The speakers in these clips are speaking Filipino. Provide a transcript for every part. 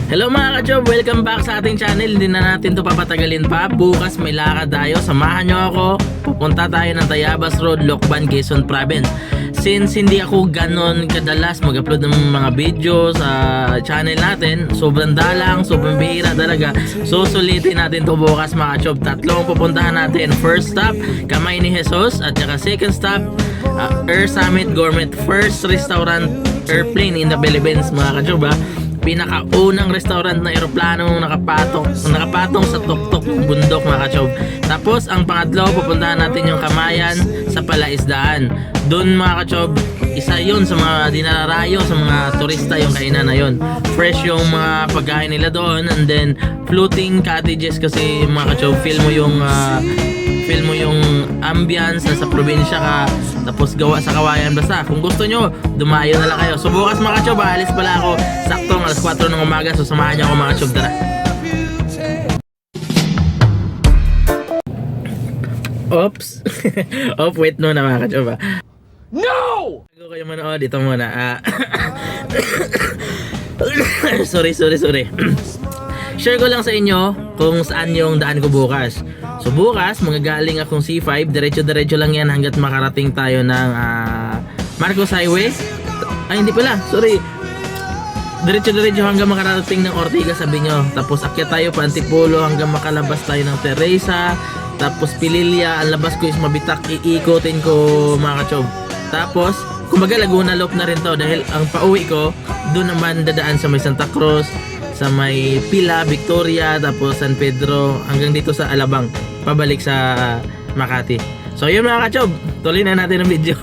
Hello mga ka-job, welcome back sa ating channel. Hindi na natin to papatagalin pa. Bukas may lakad tayo, samahan nyo ako. Pupunta tayo ng Tayabas Road, Lokban, Quezon Province. Since hindi ako ganon kadalas mag-upload ng mga video sa channel natin, sobrang dalang, sobrang bihira talaga. So sulitin natin to bukas mga ka-job. Tatlong pupuntahan natin. First stop, Kamay ni Jesus. At saka second stop, Air Summit Gourmet, first restaurant airplane in the Philippines mga ka-job. Pinakaunang restaurant na eroplano nakapatong sa tuktok ng bundok mga ka-chob. Tapos ang pangatlo, pupuntahan natin yung Kamayan sa Palaisdaan. Doon mga ka-chob, isa yun sa mga dinarayo sa mga turista yung kainan na yun. Fresh yung mga pagkain nila doon, and then floating cottages kasi mga ka-chob, feel mo yung ambience na sa probinsya ka, tapos gawa sa kawayan. Basta kung gusto nyo, dumayo na lang kayo. So bukas mga ka-chob, alis pala ako saktong alas 4 ng umaga. So samahan nyo ako mga ka-chob, tara. Oops. Wait muna mga ka-chob. No! Bago kayo manood, dito muna. Sorry. Share ko lang sa inyo kung saan yung daan ko bukas. So bukas, magagaling akong C5, diretso lang yan hanggat makarating tayo ng Marcos Highway. Ay, hindi pala, sorry. Diretso hanggang makarating ng Ortigas, sabi nyo. Tapos akyat tayo pa Antipolo hanggang makalabas tayo ng Teresa. Tapos Pililya, ang labas ko is Mabitak, iikotin ko mga ka-chob. Tapos, kumbaga Laguna Loop na rin to dahil ang pauwi ko, doon naman dadaan sa may Santa Cruz, sa may Pila, Victoria, tapos San Pedro, hanggang dito sa Alabang, pabalik sa Makati. So yun mga ka-chob, tuloy na natin ang video.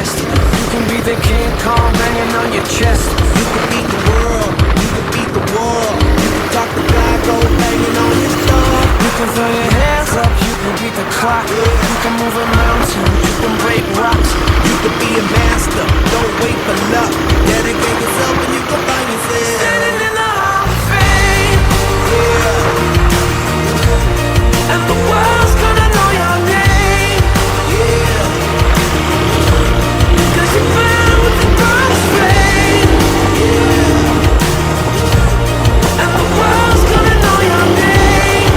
best. You can be the King Kong banging on your chest. You can beat the world, you can beat the war. You can talk the black gold banging on his door. You can throw your hands up, you can beat the clock. You can move a mountain, you can break rocks. You can be a master, don't wait for luck. Dedicate yourself and you can find yourself. Standing in the Hall of Fame, Yeah, and the world's gonna know your name. yeah. 'Cause you burn with the cross flame, and the world's gonna know your name.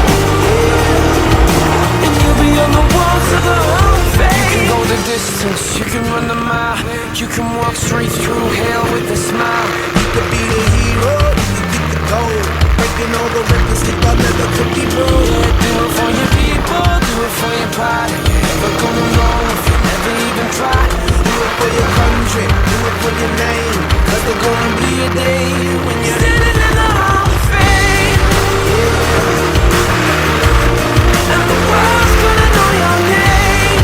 And you'll be on the walls of the Hall of Fame. You can go the distance, you can run the mile. You can walk straight through hell with a smile. You could be the hero, you could get the gold. Breaking all the records that thought never could be broke. Do it for your people, do it for your pride. You're never gonna know if you never even try. Do it for your country, do it for your name. Cause there's gonna be a day when you're Standing in the Hall of Fame, and the world's gonna know your name.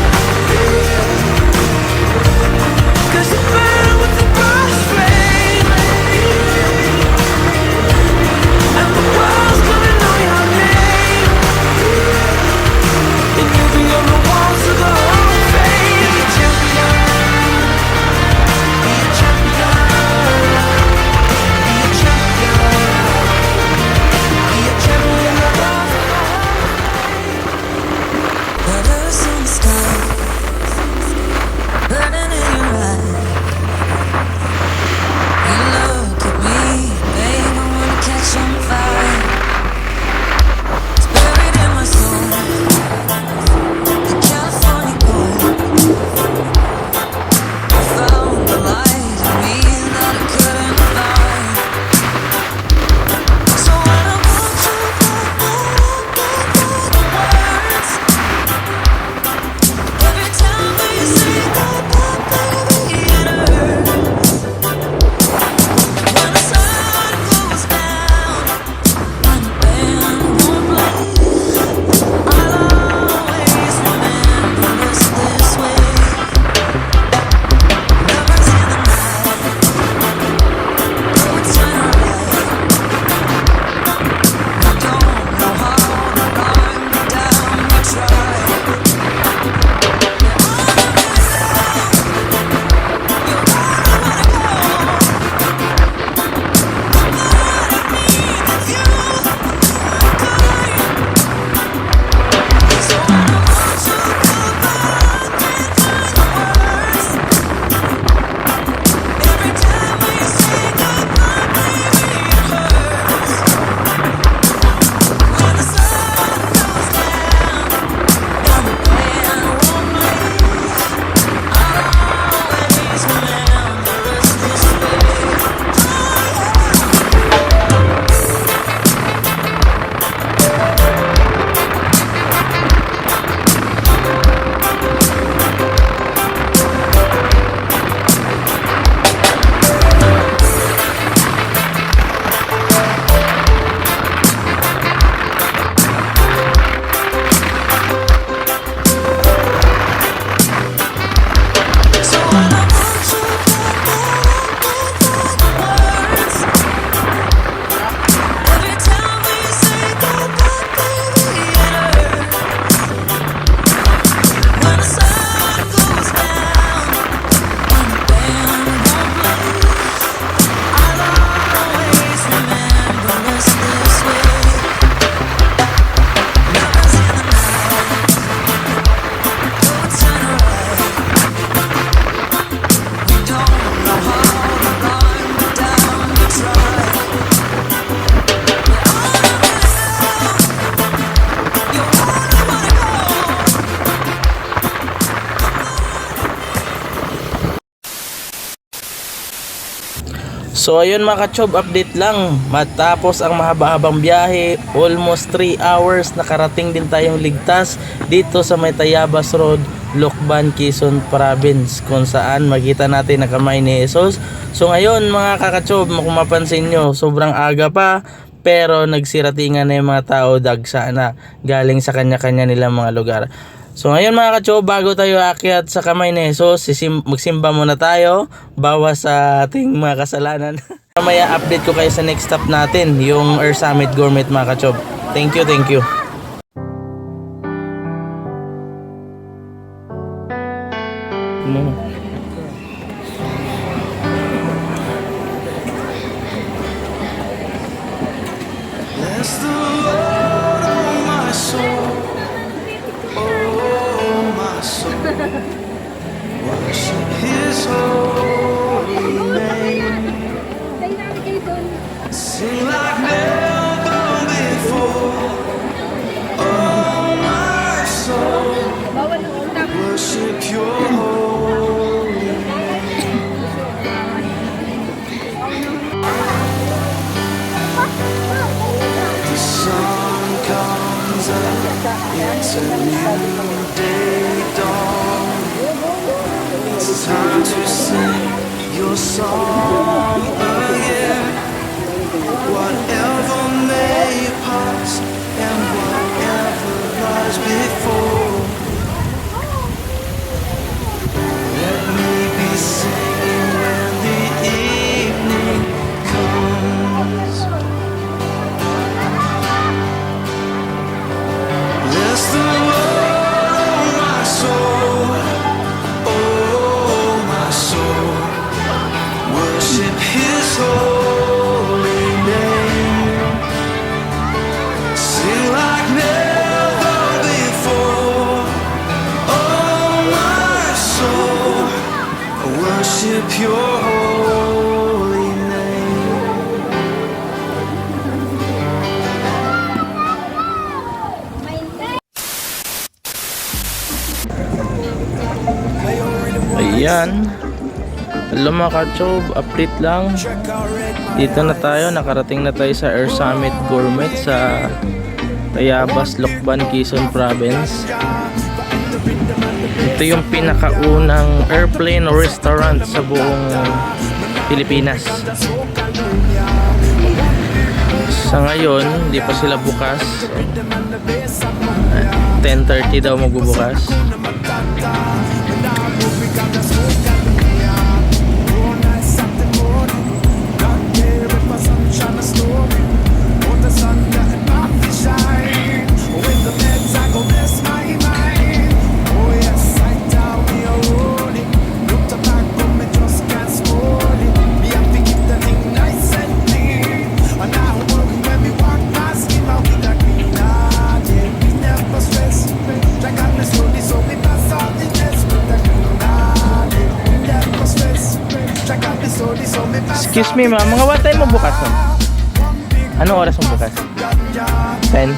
'Cause you burn with the cross flame, and the world's gonna know your name. And you'll be on the walls of the Hall of Fame. Be a champion, be a champion, be a champion. Be a champion of all. Letters in the sky, burning in your eyes. You look at me, babe, I wanna catch on fire. It's buried in my soul, the California gold. I found the light in me that I couldn't find. So when I want to the words, every time we say goodbye, baby, it hurts. When the sun goes down and the band won't play, I'll always remember us this way. Lovers in the night, roads turn right. We don't know how to run down, we try. So ayun mga ka-chob, update lang. Matapos ang mahaba-habang biyahe, almost 3 hours, nakarating din tayong ligtas dito sa may Tayabas Road, Lokban, Quezon Province, kung saan makita natin ang kamay ni Jesus. So ngayon mga ka-chob, kung mapansin nyo, sobrang aga pa, pero nagsiratingan na yung mga tao, dagsa na galing sa kanya-kanya nilang mga lugar. So ngayon mga kachob, bago tayo aakyat sa Kamay ni Jesus, magsimba muna tayo bawas sa ating mga kasalanan. Mamaya update ko kayo sa next stop natin, yung Earth Summit Gourmet mga kachob. Thank you, thank you. Bless the Lord, oh my soul, oh my soul. Worship His holy name. Sing like never before, oh my soul. Worship Your holy name. The sun comes up, it's a new day dawn. It's time to sing your song again. Whatever may pass and whatever lies before, let me be singing when the evening comes. Bless the Lord, oh my soul, oh my soul. Worship His holy name. Sing like never before, oh my soul. Worship Your holy name. Ayan. Hello mga kachob, update lang. Dito na tayo, nakarating na tayo sa Earth Summit Gourmet sa Tayabas, Lokban, Quezon Province. Ito yung pinakaunang airplane restaurant sa buong Pilipinas. Sa ngayon, hindi pa sila bukas. 10:30 daw magbubukas. Excuse me ma'am, mga what time mo bukas ma'am? Anong oras mo bukas? 10?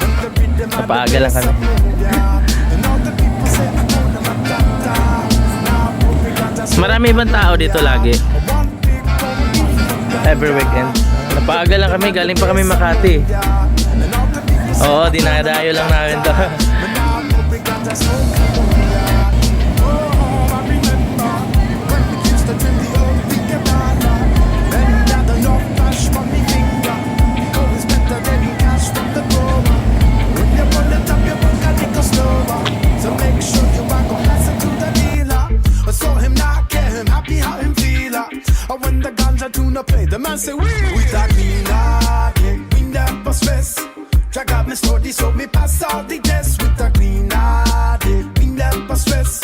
Napaaga lang kami. Marami bang tao dito lagi? Every weekend. Napaaga lang kami, galing pa kami Makati. Oo, dinadayo lang namin to. The man say we with that clean heart, yeah, we never stress. Drag out me slowly so me pass all the test with that clean heart, yeah, we never stress.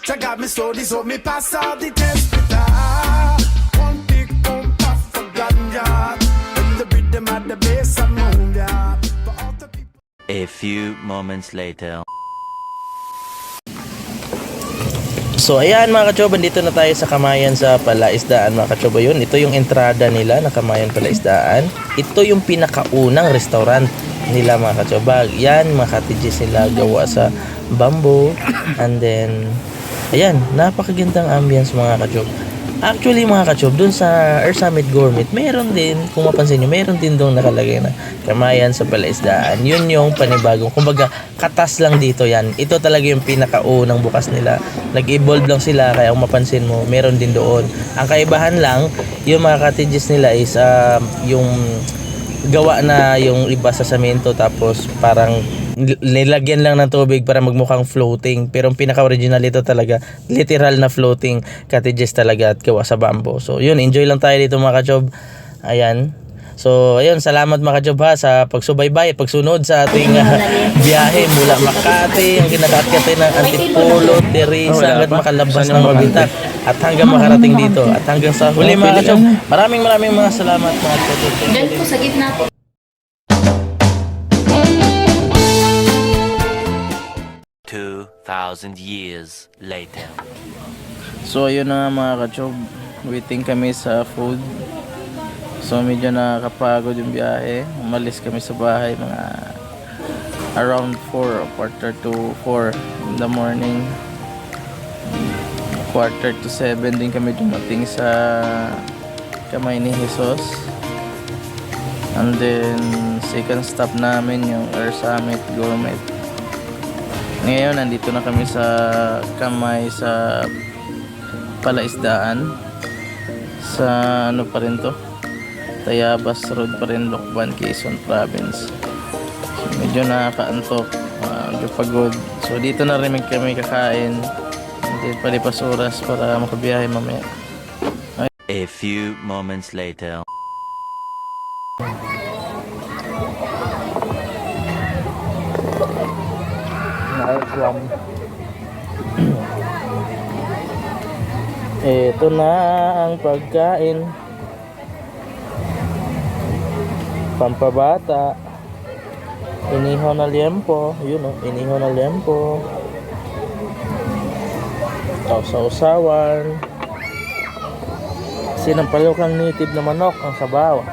Drag out me slowly so me pass all the test with that one big pump puff for ganja and the rhythm at the bass and moon, yeah. For all the people. A few moments later. So ayan mga kachob, dito na tayo sa Kamayan sa Palaisdaan mga kachob. Yun, ito yung entrada nila na Kamayan Palaisdaan. Ito yung pinakaunang restaurant nila mga kachob. Yan, mga cottages nila gawa sa bamboo. And then, ayan, napakagandang ambience mga kachob. Actually mga kachob, dun sa Earth Summit Gourmet, meron din, kung mapansin nyo, meron din doon nakalagay na Kamayan sa Palaisdaan. Yun yung panibagong, kumbaga, katas lang dito yan. Ito talaga yung pinakaunang bukas nila. Nag-evolve lang sila, kaya kung mapansin mo, meron din doon. Ang kaibahan lang, yung mga cottages nila is yung gawa na yung iba sa semento, tapos parang nilagyan lang ng tubig para magmukhang floating. Pero ang pinaka-original ito talaga, literal na floating cottages talaga at gawa sa bamboo. So yun, enjoy lang tayo dito mga kachob. Ayan. So ayun, salamat mga kachob ha sa pagsubaybay, pagsunod sa ating biyahe mula Makati, ang kinakaakyat ng Antipolo, Teresa, hanggang makalabas ng Mabintak at hanggang makarating dito at hanggang sa huli mga kachob. Maraming mga salamat mga kachob. Diyan po sa gitna po. Two 2,000 years later. So ayun na nga mga kachob, waiting kami sa food. So medyo nakakapagod yung biyahe. Umalis kami sa bahay mga around 4 or quarter to 4 in the morning. Quarter to 7 din kami dumating sa Kamay ni Jesus. And then second stop namin yung Air Summit Gourmet. Ngayon nandito na kami sa Kamay sa Palaisdaan. Sa ano pa rin to? Tayabas Road pa rin, Lokban, Quezon Province. So, medyo nakakaantok, medyo pagod. So dito na rin kami kakain. Hindi palipas oras para makabiyahe mamaya. A few moments later. Ito na ang pagkain pampabata. Inihaw na liempo. Yun o, inihaw na liempo. Sausaw-sawan. Sinampalukang native na manok ang sabaw.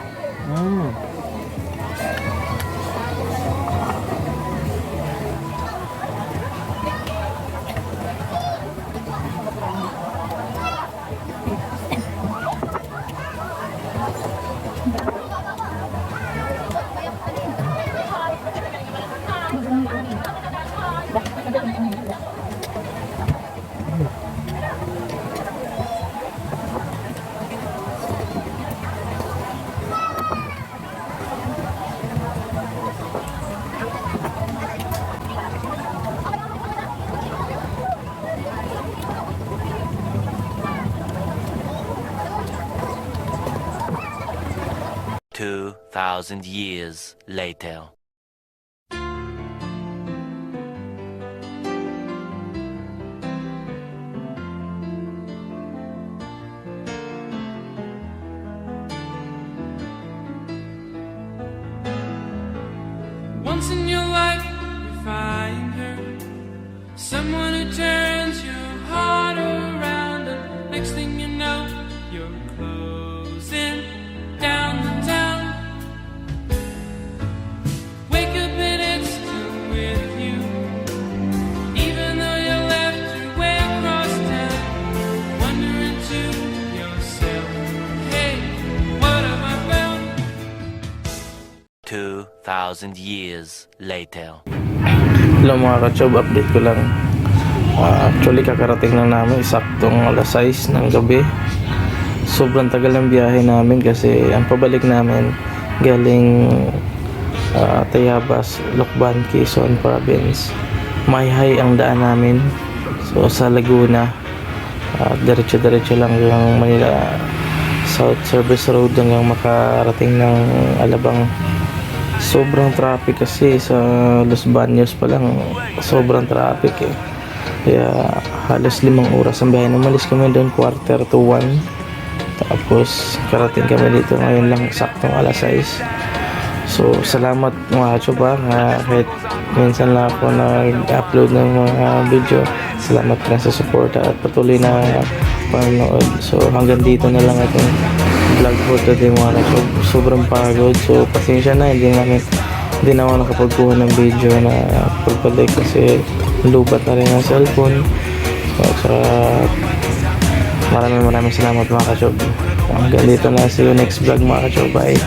Two 2,000 years later. Once in your life, you find her, someone who turns your heart around, and next thing you know, you're closing down the town. Wake up and it's still with you, even though you left your way across town. Wondering to yourself, hey, what have I found? 2,000 years later. Hello mga kachob, update ko lang. Actually kakarating lang namin, saktong alas 6 ng gabi. Sobrang tagal ng biyahe namin kasi ang pabalik namin galing Tayabas, Lokban, Quezon Province. Mayhay ang daan namin. So sa Laguna, diretso-diretso lang yung Manila South Service Road hanggang makarating ng Alabang. Sobrang traffic kasi sa Los Baños pa lang, sobrang traffic eh. Kaya halos 5 oras ang biyahe. Umalis kami doon quarter to 1. Tapos karating kami dito ngayon lang saktong alas 6. So salamat mga kachoba, kahit minsan lang ako nag-upload ng mga video. Salamat na sa suporta at patuloy na panonood. So hanggang dito na lang itong vlog for today mga kachob. Sobrang pagod, so pasensya na, hindi na ako nakapagkuha ng video na pagbalik kasi lubat na rin ang cellphone. So maraming salamat mga kachob. Hanggang dito na, see you next vlog mga kachob. Bye.